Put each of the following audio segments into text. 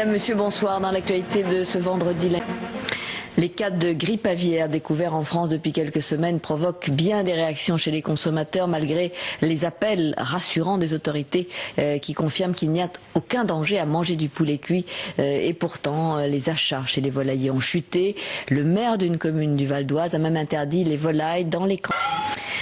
Madame, Monsieur, bonsoir. Dans l'actualité de ce vendredi, les cas de grippe aviaire découverts en France depuis quelques semaines provoquent bien des réactions chez les consommateurs malgré les appels rassurants des autorités qui confirment qu'il n'y a aucun danger à manger du poulet cuit. Et pourtant, les achats chez les volaillers ont chuté. Le maire d'une commune du Val d'Oise a même interdit les volailles dans les camps.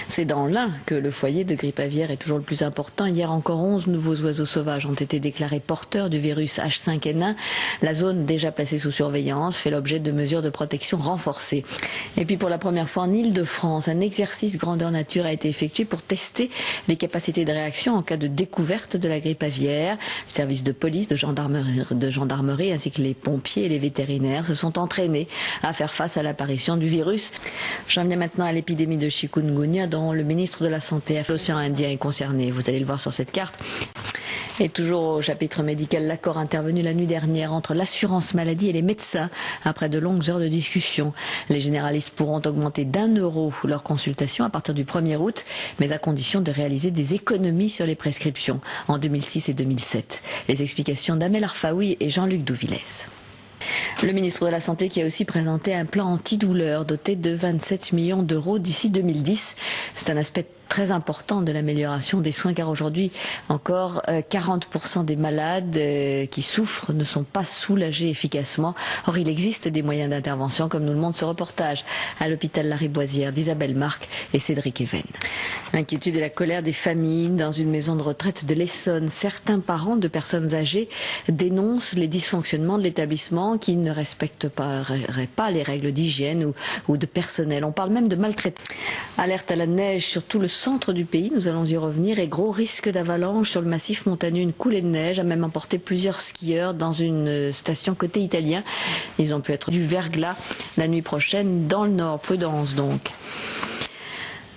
C'est dans l'Ain que le foyer de grippe aviaire est toujours le plus important. Hier encore, 11 nouveaux oiseaux sauvages ont été déclarés porteurs du virus H5N1. La zone déjà placée sous surveillance fait l'objet de mesures de protection renforcées. Et puis pour la première fois en Île-de-France, un exercice grandeur nature a été effectué pour tester les capacités de réaction en cas de découverte de la grippe aviaire. Les services de police, de gendarmerie ainsi que les pompiers et les vétérinaires se sont entraînés à faire face à l'apparition du virus. J'en viens maintenant à l'épidémie de chikungunya dont le ministre de la Santé, l'océan Indien, est concerné. Vous allez le voir sur cette carte. Et toujours au chapitre médical, l'accord intervenu la nuit dernière entre l'assurance maladie et les médecins après de longues heures de discussion. Les généralistes pourront augmenter d'1 € leur consultation à partir du 1er août, mais à condition de réaliser des économies sur les prescriptions en 2006 et 2007. Les explications d'Amel Arfaoui et Jean-Luc Douvillez. Le ministre de la Santé qui a aussi présenté un plan antidouleur doté de 27 millions d'euros d'ici 2010. C'est un aspect très important de l'amélioration des soins car aujourd'hui encore 40% des malades qui souffrent ne sont pas soulagés efficacement. Or il existe des moyens d'intervention comme nous le montre ce reportage à l'hôpital Lariboisière d'Isabelle Marc et Cédric Even. L'inquiétude et la colère des familles dans une maison de retraite de l'Essonne. Certains parents de personnes âgées dénoncent les dysfonctionnements de l'établissement qui ne respectent pas les règles d'hygiène ou de personnel. On parle même de maltraitance. Alerte à la neige sur tout le centre du pays, nous allons y revenir, et gros risque d'avalanche sur le massif montagneux. Une coulée de neige a même emporté plusieurs skieurs dans une station côté italien. Ils ont pu être du verglas la nuit prochaine dans le nord. Prudence donc.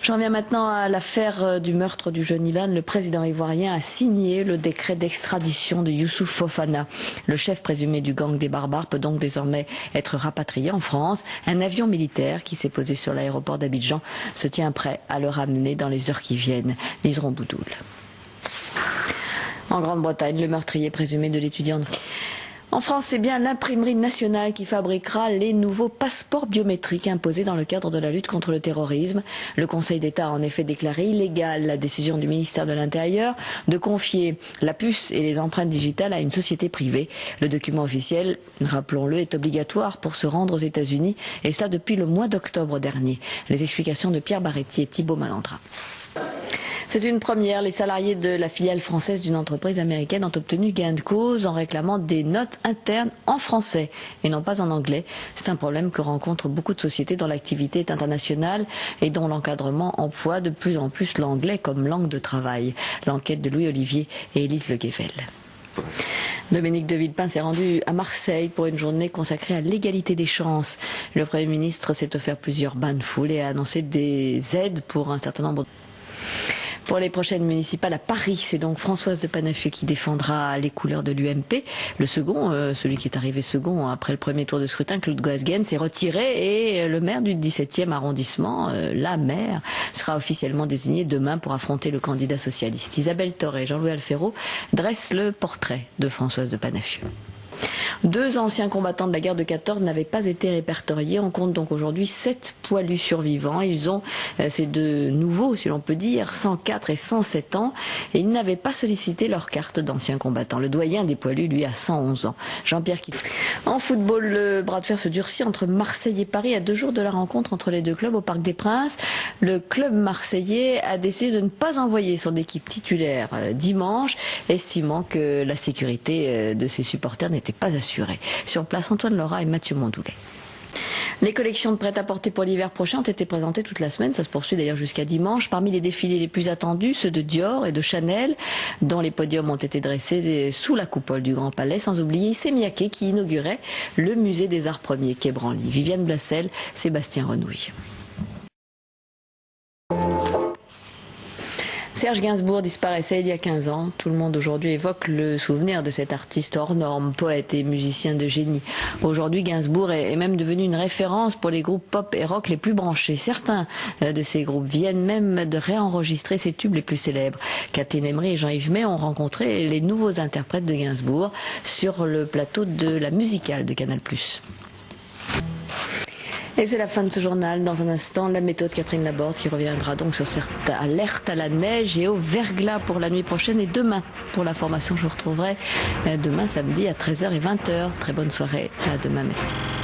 J'en viens maintenant à l'affaire du meurtre du jeune Ilan. Le président ivoirien a signé le décret d'extradition de Youssouf Fofana. Le chef présumé du gang des barbares peut donc désormais être rapatrié en France. Un avion militaire qui s'est posé sur l'aéroport d'Abidjan se tient prêt à le ramener dans les heures qui viennent. Liseront Boudoul. En Grande-Bretagne, le meurtrier présumé de l'étudiant en France, c'est bien l'imprimerie nationale qui fabriquera les nouveaux passeports biométriques imposés dans le cadre de la lutte contre le terrorisme. Le Conseil d'État a en effet déclaré illégale la décision du ministère de l'Intérieur de confier la puce et les empreintes digitales à une société privée. Le document officiel, rappelons-le, est obligatoire pour se rendre aux États-Unis et cela depuis le mois d'octobre dernier. Les explications de Pierre Barretti et Thibault Malandra. C'est une première. Les salariés de la filiale française d'une entreprise américaine ont obtenu gain de cause en réclamant des notes internes en français et non pas en anglais. C'est un problème que rencontrent beaucoup de sociétés dont l'activité est internationale et dont l'encadrement emploie de plus en plus l'anglais comme langue de travail. L'enquête de Louis Olivier et Élise Le Guével. Dominique de Villepin s'est rendu à Marseille pour une journée consacrée à l'égalité des chances. Le Premier ministre s'est offert plusieurs bains de foule et a annoncé des aides pour un certain nombre de... Pour les prochaines municipales à Paris, c'est donc Françoise de Panafieux qui défendra les couleurs de l'UMP. Le second, celui qui est arrivé second après le premier tour de scrutin, Claude Goasguen, s'est retiré et le maire du 17e arrondissement, la maire, sera officiellement désigné demain pour affronter le candidat socialiste. Isabelle Torre et Jean-Louis Alferreau dressent le portrait de Françoise de Panafieux. 2 anciens combattants de la guerre de 14 n'avaient pas été répertoriés. On compte donc aujourd'hui 7 poilus survivants. Ils ont, ces deux nouveaux, si l'on peut dire, 104 et 107 ans. Et ils n'avaient pas sollicité leur carte d'anciens combattants. Le doyen des poilus, lui, a 111 ans. Jean-Pierre Kitty. En football, le bras de fer se durcit entre Marseille et Paris à 2 jours de la rencontre entre les deux clubs au Parc des Princes. Le club marseillais a décidé de ne pas envoyer son équipe titulaire dimanche, estimant que la sécurité de ses supporters n'était pas assurée. Sur place, Antoine Laura et Mathieu Mondoulet. Les collections de prêt-à-porter pour l'hiver prochain ont été présentées toute la semaine. Ça se poursuit d'ailleurs jusqu'à dimanche. Parmi les défilés les plus attendus, ceux de Dior et de Chanel, dont les podiums ont été dressés sous la coupole du Grand Palais. Sans oublier Issey Miyake qui inaugurait le musée des Arts Premiers quai Branly. Viviane Blassel, Sébastien Renouille. Serge Gainsbourg disparaissait il y a 15 ans. Tout le monde aujourd'hui évoque le souvenir de cet artiste hors norme, poète et musicien de génie. Aujourd'hui, Gainsbourg est même devenu une référence pour les groupes pop et rock les plus branchés. Certains de ces groupes viennent même de réenregistrer ses tubes les plus célèbres. Kathleen Emery et Jean-Yves May ont rencontré les nouveaux interprètes de Gainsbourg sur le plateau de la musicale de Canal+. Et c'est la fin de ce journal. Dans un instant, la météo de Catherine Laborde qui reviendra donc sur cette alerte à la neige et au verglas pour la nuit prochaine. Et demain, pour l'information, je vous retrouverai demain samedi à 13h et 20h. Très bonne soirée. À demain, merci.